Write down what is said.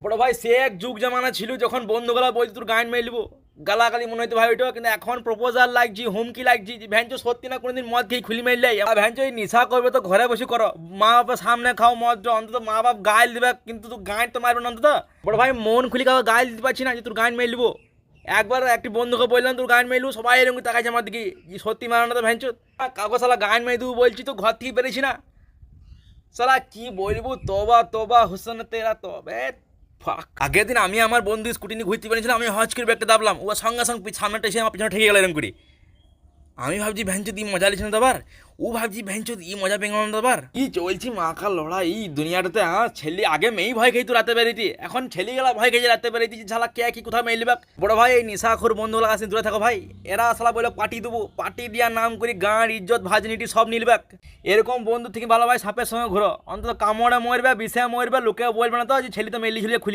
বড় ভাই সে এক যুগ জামানা ছিল যখন বন্ধুগুলা বলতো তোর গান মেলবো, গালাগালি মনে হতো ভাই ওইটা, কিন্তু এখন প্রপোজাল লাগছি, হুমকি লাগছি যে ভ্যানচো সত্যি না কোনোদিন মদ খেয়ে খুলি মেললে ভ্যানচো এই নেশা করবে তো ঘরে বসে করো, মা বাবার সামনে খাও মদ, অন্তত মা বাপ গাইল দিবে কিন্তু তুই গান তো মারবে না অন্তত। বড় ভাই মন খুলি কাউকে গাইল দিতে পারছি না যে তোর গান মেলবো। একবার একটি বন্ধুকে বললাম তোর গান মেলবো, সবাই এরকম তাকাইছে আমার দিকে যে সত্যি মারানো তো ভ্যানচো, কাউকে সালা গান মেয়ে দেবো বলছি তো ঘর থেকে পেরেছি না। সালা কি বলবো, তোবা তোবা হুসন তেরা তবে ফাক। আগের দিন আমি আমার বন্ধু স্কুটি নিয়ে ঘুরতে পেরেছিলাম, আমি হজ করে ব্যাগটা দাবলাম, ও সঙ্গে সঙ্গে সামনেটা এসে আমার পিছনে ঠেকে গেল এরকম করে। আমি ভাবছি ভ্যানচো দিয়ে মজা লিছি না তোবার, ও ভাবছি ভ্যানচো দিয়ে মজা পেয়ে গেল তোবার। কি চলছি মাখার লড়াই এই দুনিয়াটাতে। হ্যাঁ ছেলে আগে মেয়েই ভয় খেয়েতো রাতে বেরিয়েছি, এখন ছেলে গেলা ভয় খেয়েছে রাতে বেরিয়েছি, ঝালা কে কি কোথাও মেয়ে লিবাক। বড় ভাই এই নিশাখোর বন্ধুগুলো কাছে দূরে থাকো ভাই, এরা আসলা বলে পার্টি দেবো, পার্টি দেওয়ার নাম করি গাঁর ইজ্জত ভাজনিটি সব নিলবাক। এরকম বন্ধু থেকে ভালো ভাই সাপের সঙ্গে ঘুরো, অন্তত কামড়ে মরবে বিষে মরবে, লোকে বলবে না তো যে ছেলে তো মেলি ঝুলিয়ে